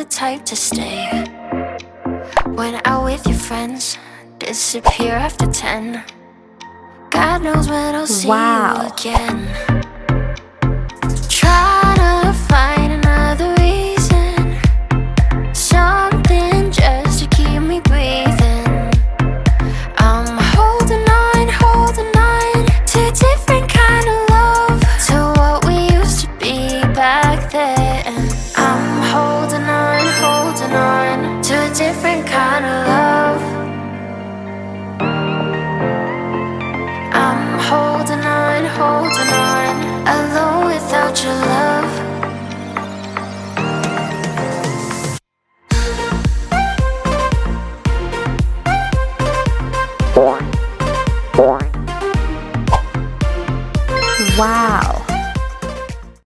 the type to stay. Went out with your friends, disappear after 10. God knows when I'll see you again. Try to find another reason, something just to keep me breathing. I'm holding on to a different kind of love, to what we used to be back then. I'm holding on to a different kind of love. I'm holding on, alone without your love. Wow.